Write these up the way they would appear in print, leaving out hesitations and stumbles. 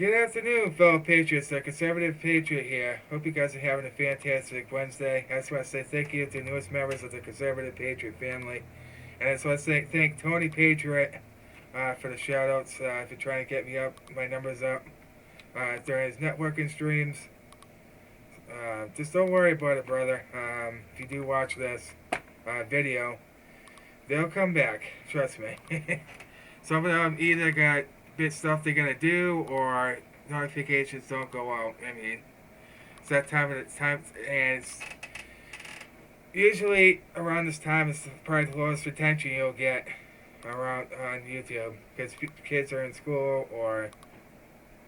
Good afternoon, fellow patriots. The conservative patriot here. Hope you guys are having a fantastic Wednesday. I just want to say thank you to the newest members of the conservative patriot family. And I just want to say thank Tony Patriot for the shout outs, for trying to get me up, my numbers up during his networking streams. Just don't worry about it, brother. If you do watch this video, they'll come back. Trust me. Some of them either got bit stuff they're gonna do or notifications don't go out. I mean, it's that time of the time, and it's usually around this time is probably the lowest retention you'll get around on YouTube because kids are in school or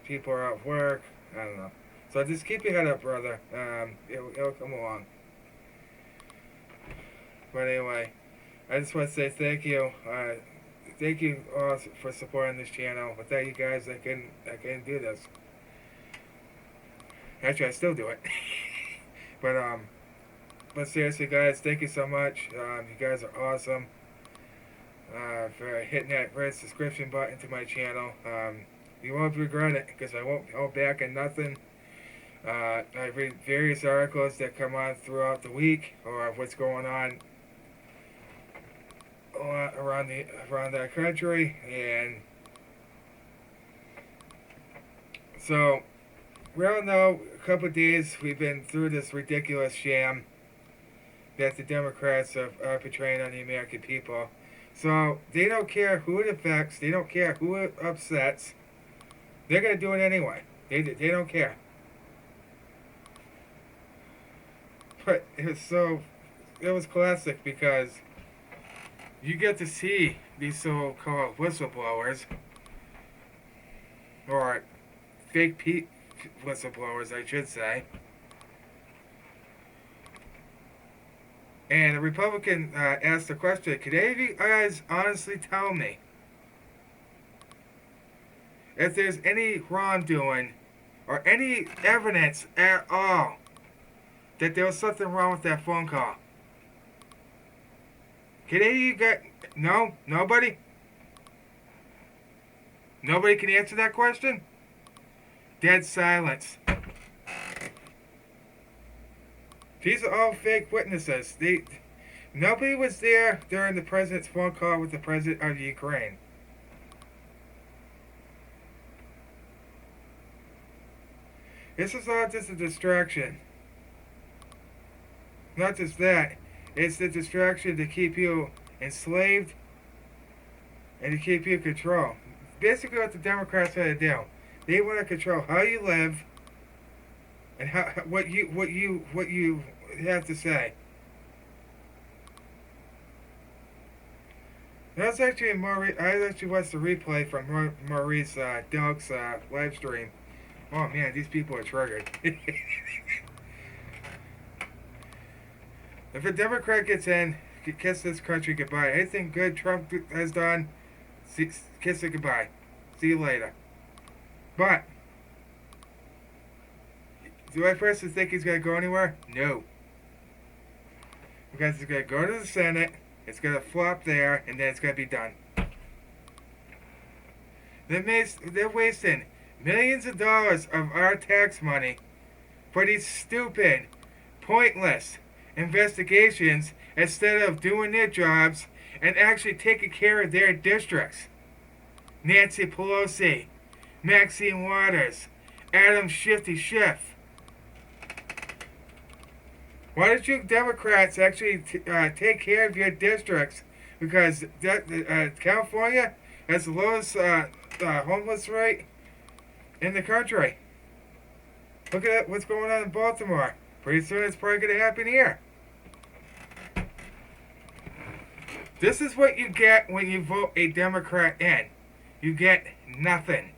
people are at work. I don't know. So just keep your head up, brother. It'll come along. But anyway, I just want to say thank you. Thank you all for supporting this channel. Without you guys, I couldn't do this. Actually, I still do it. but seriously, guys, thank you so much. You guys are awesome. For hitting that red subscription button to my channel. You won't regret it because I won't hold back on nothing. I read various articles that come on throughout the week or what's going on around our country, and so we all know a couple of days we've been through this ridiculous sham that the Democrats are portraying on the American people. So they don't care who it affects, they don't care who it upsets, they're gonna do it anyway. They don't care. But it was classic because you get to see these so-called whistleblowers, or fake whistleblowers, I should say. And a Republican asked the question, could any of you guys honestly tell me if there's any wrongdoing or any evidence at all that there was something wrong with that phone call? Can any of you get... No? Nobody? Nobody can answer that question? Dead silence. These are all fake witnesses. Nobody was there during the president's phone call with the president of Ukraine. This is all just a distraction. Not just that. It's the distraction to keep you enslaved and to keep you in control. Basically what the Democrats want to do. They want to control how you live and what you have to say. That's actually I actually watched the replay from Maurice Delk's live stream. Oh man, these people are triggered. If a Democrat gets in, kiss this country goodbye. Anything good Trump has done, kiss it goodbye. See you later. But, do I personally think he's going to go anywhere? No. Because he's going to go to the Senate, it's going to flop there, and then it's going to be done. They're wasting millions of dollars of our tax money for these stupid, pointless investigations instead of doing their jobs and actually taking care of their districts. Nancy Pelosi, Maxine Waters, Adam Shifty Schiff. Why don't you Democrats actually take care of your districts? Because California has the lowest homeless rate in the country. Look at what's going on in Baltimore. Pretty soon it's probably going to happen here. This is what you get when you vote a Democrat in. You get nothing.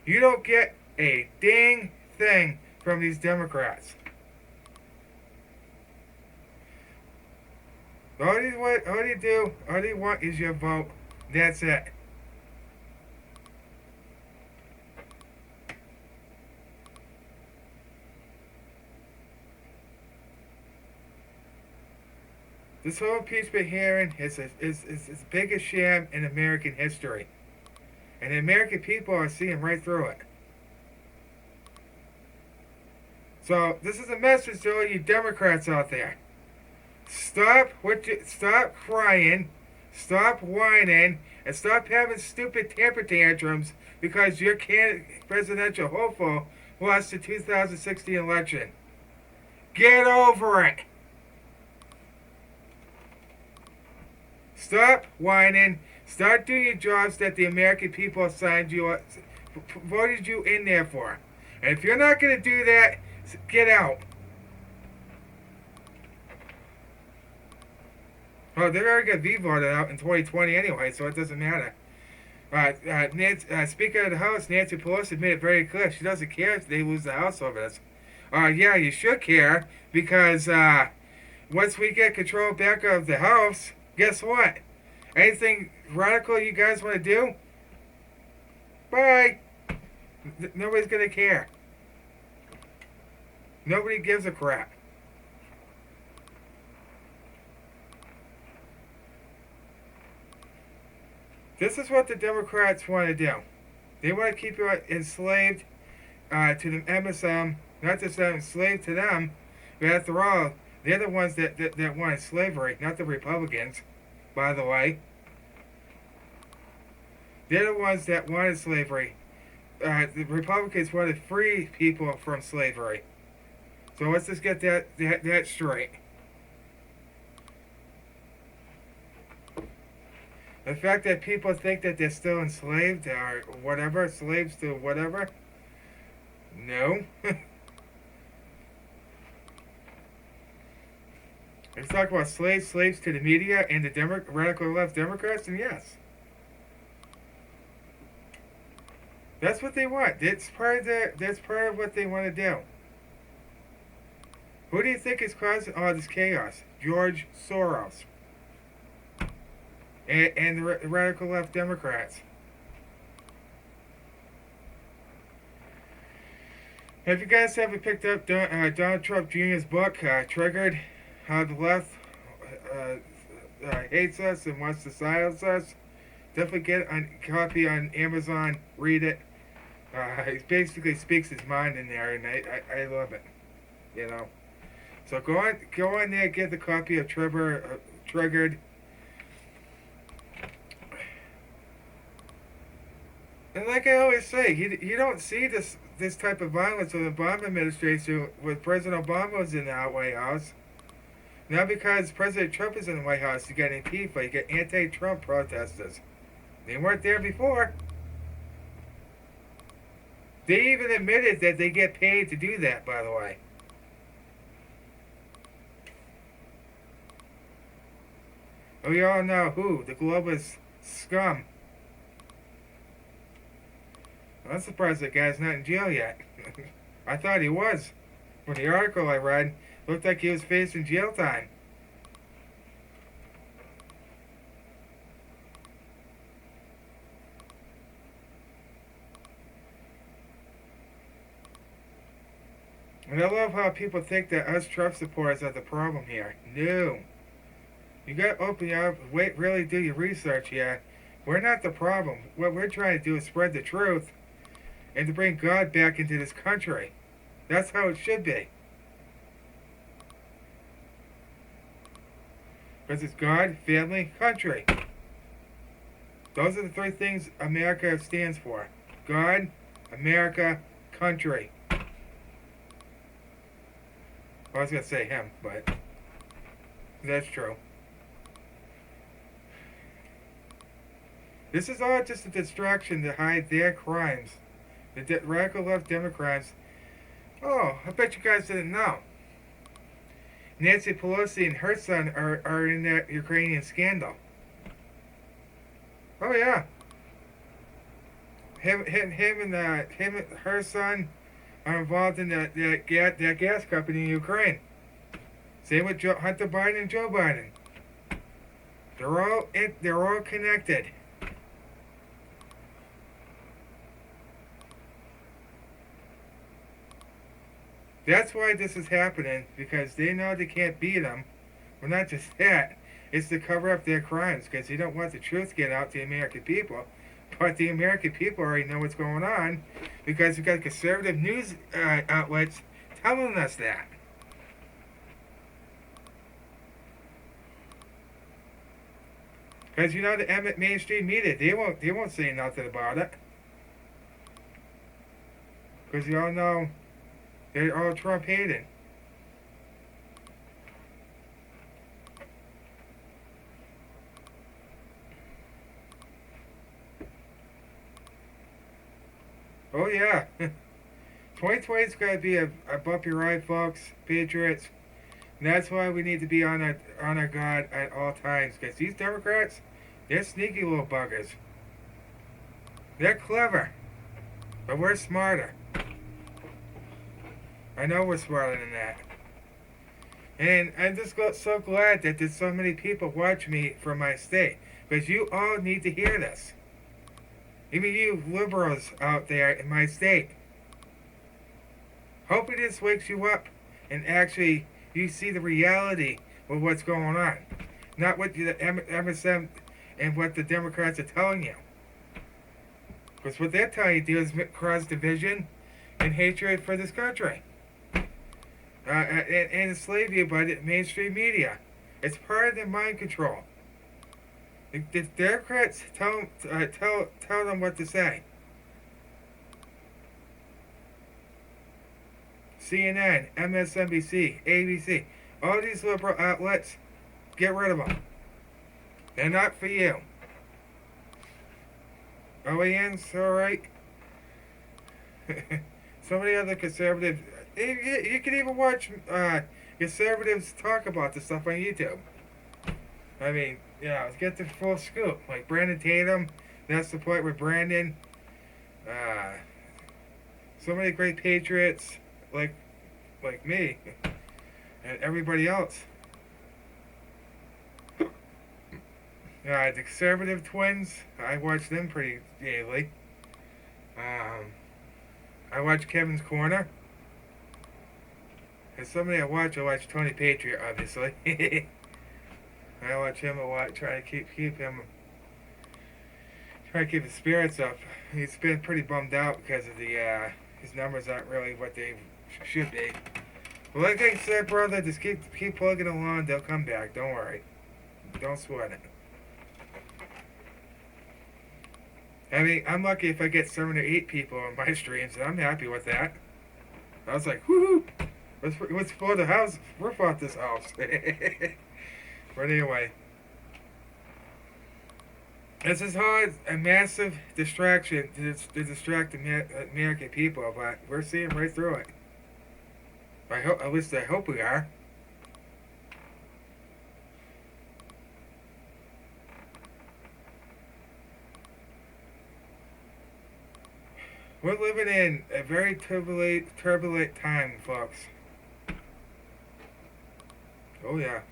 You don't get a dang thing from these Democrats. All you want is your vote. That's it. This whole impeachment hearing is the biggest sham in American history. And the American people are seeing right through it. So this is a message to all you Democrats out there. Stop crying, stop whining, and stop having stupid temper tantrums because your presidential hopeful lost the 2016 election. Get over it. Stop whining. Start doing your jobs that the American people assigned you, voted you in there for. And if you're not going to do that, get out. Well, they're already going to be voted out in 2020 anyway, so it doesn't matter. Speaker of the House, Nancy Pelosi, made it very clear she doesn't care if they lose the House over this. Yeah, you should care, because once we get control back of the House, guess what? Anything radical you guys want to do? Bye. Nobody's going to care. Nobody gives a crap. This is what the Democrats want to do. They want to keep you enslaved to the MSM, not just enslaved to them, but after all, they're the ones that wanted slavery, not the Republicans, by the way. They're the ones that wanted slavery. The Republicans wanted to free people from slavery. So let's just get that straight. The fact that people think that they're still enslaved or whatever, slaves to whatever, no. Let's talk about slaves to the media and the radical left Democrats, and yes. That's what they want. That's part of what they want to do. Who do you think is causing all this chaos? George Soros. And the radical left Democrats. Have you guys ever picked up Donald Trump Jr.'s book, Triggered? How the left hates us and wants to silence us? Definitely get a copy on Amazon. Read it. He basically speaks his mind in there, and I love it. You know. So go on there, get the copy of Triggered. And like I always say, you don't see this type of violence with the Obama administration with President Obama was in the White House. Now because President Trump is in the White House, you get Antifa, you get anti-Trump protesters. They weren't there before. They even admitted that they get paid to do that, by the way. We all know who, the globalist scum. I'm surprised that guy's not in jail yet. I thought he was. From the article I read, looked like he was facing jail time. And I love how people think that us Trump supporters are the problem here. No. You gotta open your eyes, wait, really do your research here. We're not the problem. What we're trying to do is spread the truth and to bring God back into this country. That's how it should be. Because it's God, family, country. Those are the three things America stands for. God, America, country. I was going to say him, but that's true. This is all just a distraction to hide their crimes. The radical left Democrats. Oh, I bet you guys didn't know. Nancy Pelosi and her son are in that Ukrainian scandal. Oh yeah. Him and her son are involved in that gas company in Ukraine. Same with Hunter Biden and Joe Biden. They're all connected. That's why this is happening, because they know they can't beat them Well, not just that. It's to cover up their crimes because they don't want the truth to get out to the American people. But the American people already know what's going on because we've got conservative news outlets telling us that. Because you know the mainstream media, they won't say nothing about it. Because you all know they're all Trump hating. Oh yeah, 2020 is going to be a bumpy ride, folks, Patriots. And that's why we need to be on our guard at all times. Because these Democrats, they're sneaky little buggers. They're clever, but we're smarter. I know we're smarter than that. And I'm just so glad that there's so many people watch me from my state. Because you all need to hear this. Even you liberals out there in my state. Hopefully this wakes you up and actually you see the reality of what's going on. Not what the MSM and what the Democrats are telling you. Because what they're telling you to do is cause division and hatred for this country. And enslave you by the mainstream media. It's part of their mind control. The Democrats tell them what to say. CNN, MSNBC, ABC, all these liberal outlets, get rid of them. They're not for you. OAN's alright. Some of the other conservatives, you can even watch conservatives talk about this stuff on YouTube. I mean, yeah, let's get the full scoop. Like Brandon Tatum, that's the point with Brandon. So many great Patriots, like me, and everybody else. The conservative twins, I watch them pretty daily. I watch Kevin's Corner. And somebody I watch Tony Patriot, obviously. I watch him a lot, try to keep his spirits up. He's been pretty bummed out because of the his numbers aren't really what they should be. But like I said, brother, just keep plugging along. They'll come back. Don't worry. Don't sweat it. I mean, I'm lucky if I get 7 or 8 people on my streams, and I'm happy with that. I was like, woohoo! Let's for the house. We're bought this house. But anyway, this is hard, a massive distraction to distract the American people, but we're seeing right through it. At least I hope we are. We're living in a very turbulent time, folks. Oh yeah.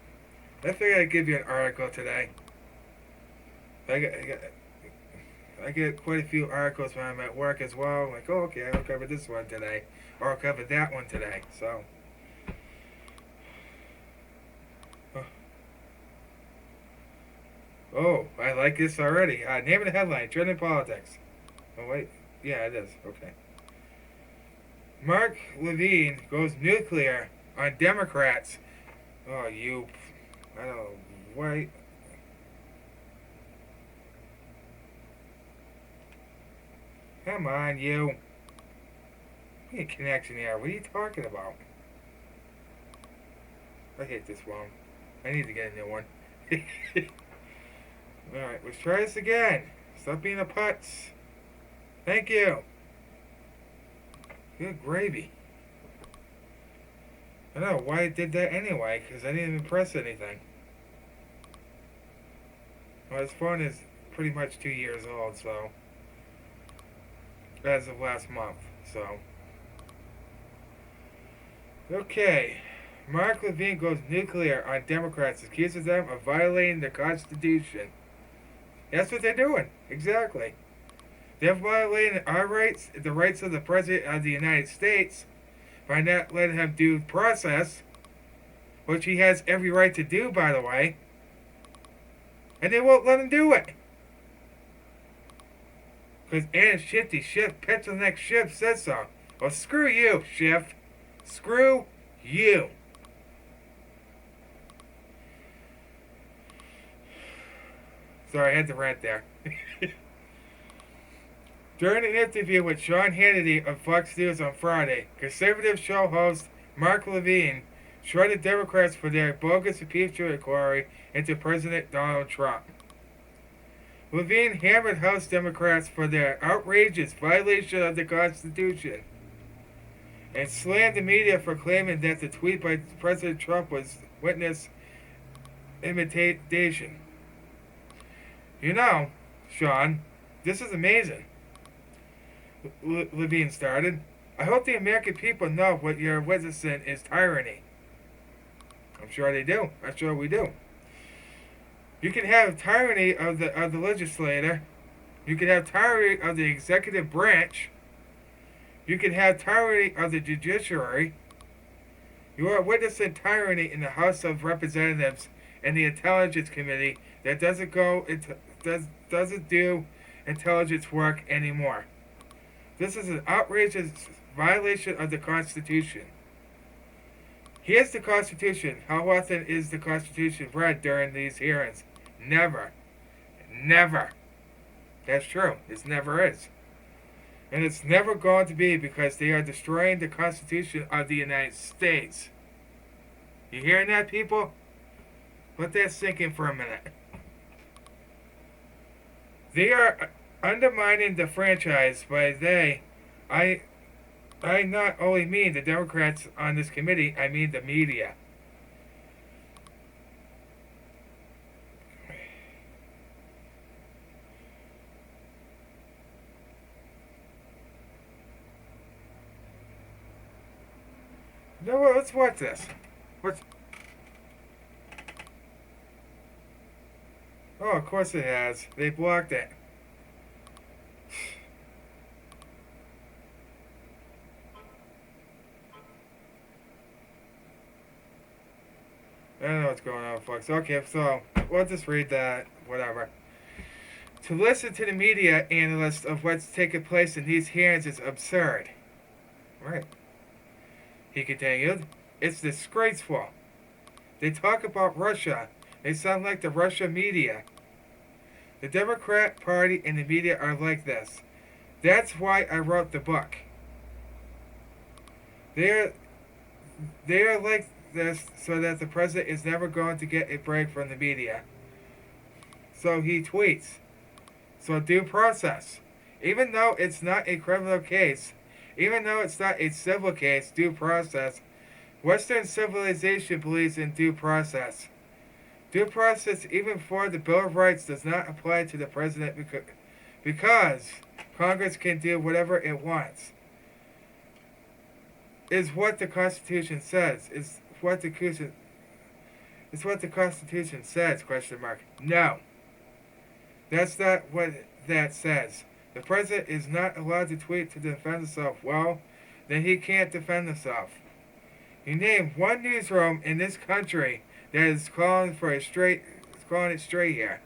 I figured I'd give you an article today. I get quite a few articles when I'm at work as well. I'm like, oh, okay, I'll cover this one today. Or I'll cover that one today. So. Oh, I like this already. Name of the headline, Trending Politics. Oh, wait. Yeah, it is. Okay. Mark Levine goes nuclear on Democrats. Oh, you. I don't know. Why? Come on, you. What a connection here. What are you talking about? I hate this one. I need to get a new one. Alright, let's try this again. Stop being a putz. Thank you. Good gravy. I don't know why I did that anyway, because I didn't even press anything. Well, this phone is pretty much 2 years old, so. As of last month, so. Okay. Mark Levine goes nuclear on Democrats, accuses them of violating the Constitution. That's what they're doing. Exactly. They're violating our rights, the rights of the President of the United States, by not letting him due process which he has every right to do, by the way, and they won't let him do it. Because Anna Shifty, Petronex Schiff said so. Well, screw you, Schiff. Screw you. Sorry, I had to rant there. During an interview with Sean Hannity of Fox News on Friday, conservative show host Mark Levine shredded Democrats for their bogus impeachment inquiry into President Donald Trump. Levine hammered House Democrats for their outrageous violation of the Constitution and slammed the media for claiming that the tweet by President Trump was witness imitation. You know, Sean, this is amazing. Levine started. I hope the American people know what you're witnessing is tyranny. I'm sure they do. I'm sure we do. You can have tyranny of the legislator. You can have tyranny of the executive branch. You can have tyranny of the judiciary. You are witnessing tyranny in the House of Representatives and the Intelligence Committee that doesn't do intelligence work anymore. This is an outrageous violation of the Constitution. Here's the Constitution. How often is the Constitution read during these hearings? Never. Never. That's true. It never is. And it's never going to be because they are destroying the Constitution of the United States. You hearing that, people? Let that sink in for a minute. They are undermining the franchise by I not only mean the Democrats on this committee, I mean the media. No, let's watch this. Oh, of course it has. They blocked it. I don't know what's going on, folks. Okay, so we'll just read that, whatever. To listen to the media analysts of what's taking place in these hearings is absurd. Right. He continued, it's disgraceful. They talk about Russia. They sound like the Russia media. The Democrat Party and the media are like this. That's why I wrote the book. They are like this so that the president is never going to get a break from the media. So he tweets. So due process. Even though it's not a criminal case, even though it's not a civil case, due process, Western civilization believes in due process. Due process, even for the Bill of Rights, does not apply to the president because Congress can do whatever it wants. Is what the Constitution says. Is what the Constitution says, question mark. No. That's not what that says. The president is not allowed to tweet to defend himself. Well, then he can't defend himself. You name one newsroom in this country that is calling it straight here.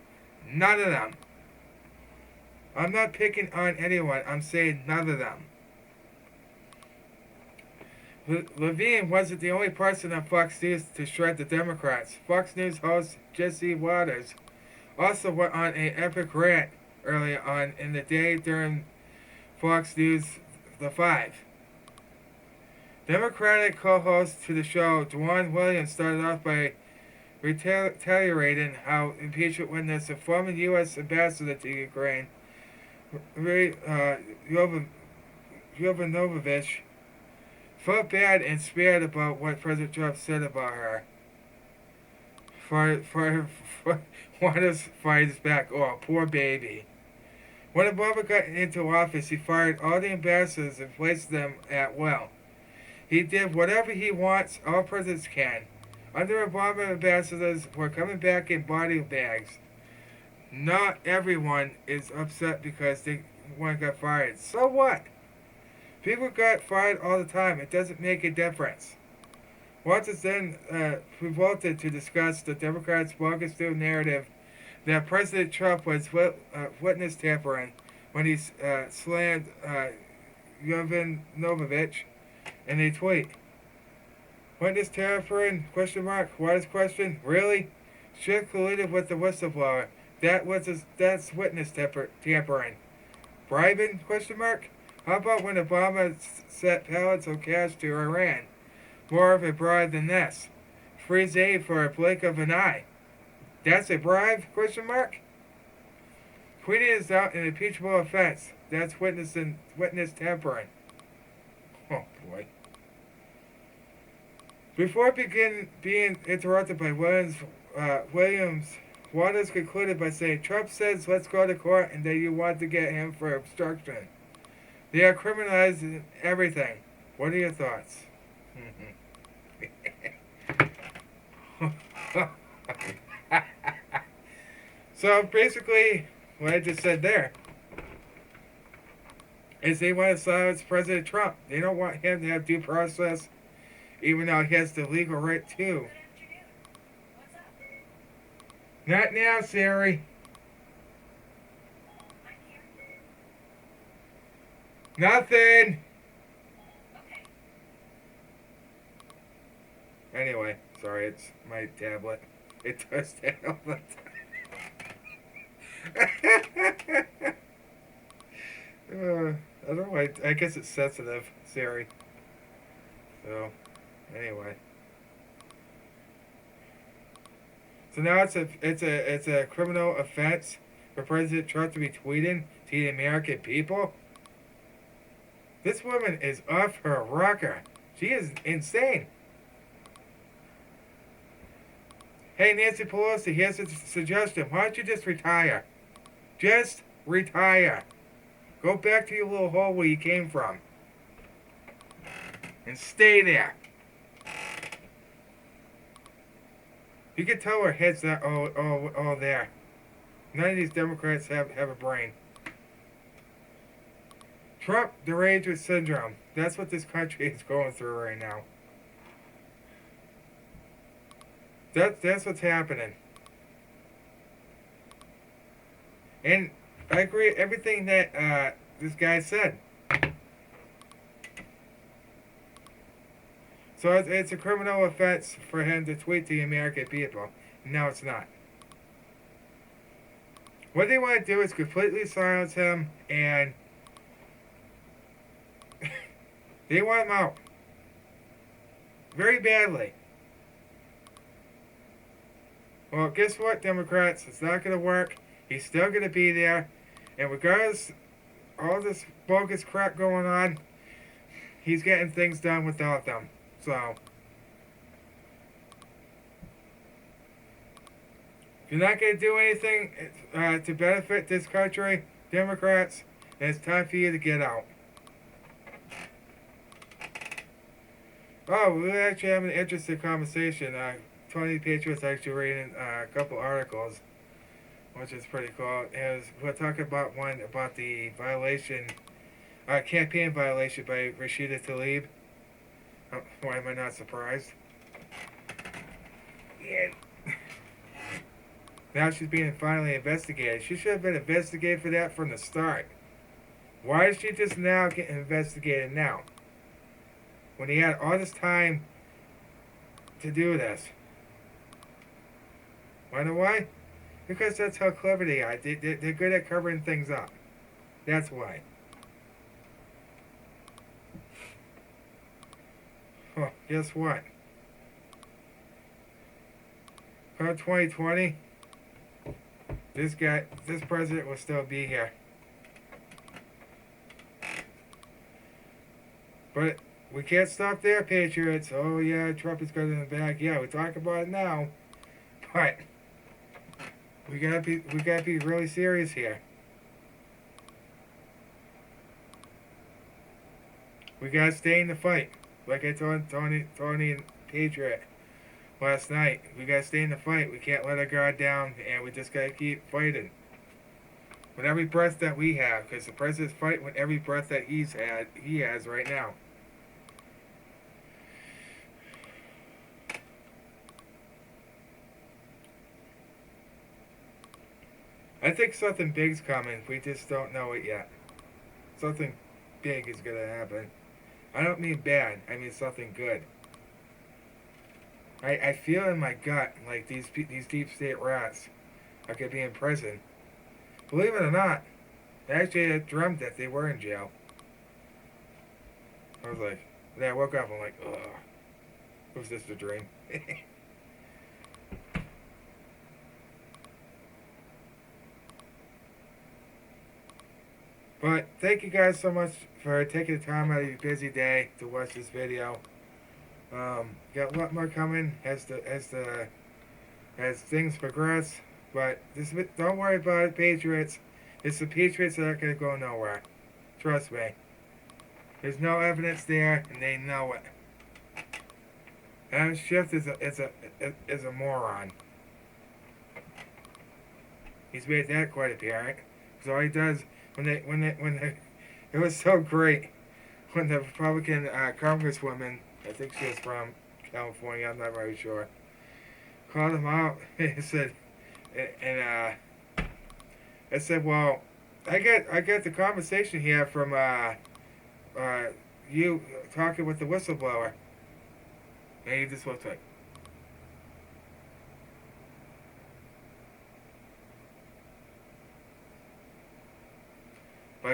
None of them. I'm not picking on anyone. I'm saying none of them. Levine wasn't the only person on Fox News to shred the Democrats. Fox News host Jesse Waters also went on an epic rant early on in the day during Fox News The Five. Democratic co-host to the show, Dwan Williams, started off by retaliating how impeachment witness a former U.S. ambassador to Ukraine, Yovanovich, felt bad and spared about what President Trump said about her. Waters fires back. Oh, poor baby. When Obama got into office, he fired all the ambassadors and placed them at will. He did whatever he wants. All presidents can. Under Obama, ambassadors were coming back in body bags. Not everyone is upset because one got fired. So what? People got fired all the time. It doesn't make a difference. Waters then revolted to discuss the Democrats' bogus new narrative that President Trump was witness tampering when he slammed Yovanovitch in a tweet. Witness tampering? Question mark. Waters question. Really? Schiff colluded with the whistleblower. That's witness tampering. Bribing? Question mark. How about when Obama sent pallets of cash to Iran? More of a bribe than this. Freeze aid for a blink of an eye. That's a bribe? Question mark. Tweeting is not an impeachable offense. That's witness tampering. Oh boy. Before being interrupted by Williams, Waters concluded by saying, Trump says let's go to court and that you want to get him for obstruction. They are criminalizing everything. What are your thoughts? So basically, what I just said there is they want to silence President Trump. They don't want him to have due process, even though he has the legal right to. Not now, Siri. Nothing. Anyway, sorry, it's my tablet. It does that all the time. I don't know. I guess it's sensitive, Siri. So, anyway. So now it's a criminal offense for President Trump to be tweeting to the American people. This woman is off her rocker. She is insane. Hey, Nancy Pelosi, here's a suggestion. Why don't you just retire? Just retire. Go back to your little hole where you came from. And stay there. You can tell her head's not all there. None of these Democrats have a brain. Trump deranged syndrome. That's what this country is going through right now. That's what's happening. And I agree with everything that this guy said. So it's a criminal offense for him to tweet to the American people. No, it's not. What they want to do is completely silence him, and they want him out. Very badly. Well, guess what, Democrats? It's not going to work. He's still going to be there. And regardless all this bogus crap going on, he's getting things done without them. So, if you're not going to do anything to benefit this country, Democrats, then it's time for you to get out. Oh, we're actually having an interesting conversation. Tony Patriot's actually reading a couple articles, which is pretty cool. We're talking about one about the campaign violation by Rashida Tlaib. Why am I not surprised? Yeah. Now she's being finally investigated. She should have been investigated for that from the start. Why is she just now getting investigated now? When he had all this time to do this. Wanna know why? Because that's how clever they are. They're good at covering things up. That's why. Oh, guess what? Come 2020, this president will still be here. But we can't stop there, Patriots. Oh yeah, Trump is good in the back. Yeah, we talk about it now. But we gotta be really serious here. We gotta stay in the fight. Like I told Tony and Patriot last night, we gotta stay in the fight. We can't let our guard down, and we just gotta keep fighting with every breath that we have, because the president's fighting with every breath that he has right now. I think something big's coming. We just don't know it yet. Something big is gonna happen. I don't mean bad. I mean something good. I feel in my gut like these deep state rats are gonna be in prison. Believe it or not, actually I dreamt that they were in jail. I was like, then I woke up. I'm like, ugh, was this a dream? But thank you guys so much for taking the time out of your busy day to watch this video. Got a lot more coming as things progress. But don't worry about it, Patriots. It's the Patriots that aren't gonna go nowhere. Trust me. There's no evidence there, and they know it. Adam Schiff is a moron. He's made that quite apparent. So all he does it was so great when the Republican Congresswoman, I think she was from California, I'm not very sure, called him out and said, I said, well, I got the conversation here from you talking with the whistleblower, and he just looked like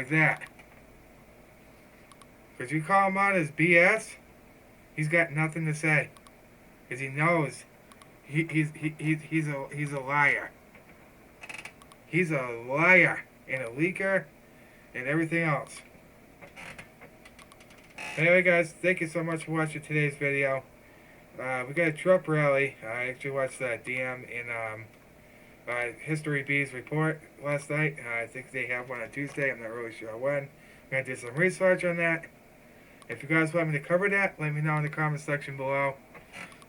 that. Because you call him out as BS, he's got nothing to say. Because he knows he's a liar. He's a liar and a leaker and everything else. Anyway, guys, thank you so much for watching today's video. We got a Trump rally. I actually watched that DM in History B's report last night. I think they have one on Tuesday. I'm not really sure when. I'm going to do some research on that. If you guys want me to cover that, let me know in the comment section below.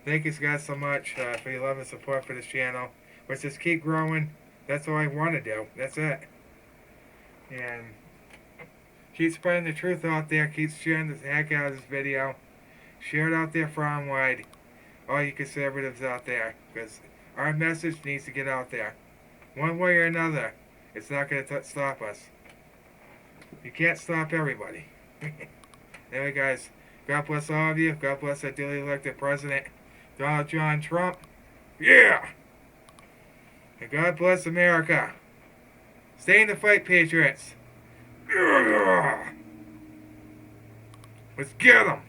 Thank you guys so much for your love and support for this channel. Let's just keep growing. That's all I want to do. That's it. And keep spreading the truth out there. Keep sharing the heck out of this video. Share it out there far and wide. All you conservatives out there. Because our message needs to get out there. One way or another. It's not going to stop us. You can't stop everybody. Anyway, guys. God bless all of you. God bless our duly elected president, Donald John Trump. Yeah! And God bless America. Stay in the fight, Patriots. Let's get them.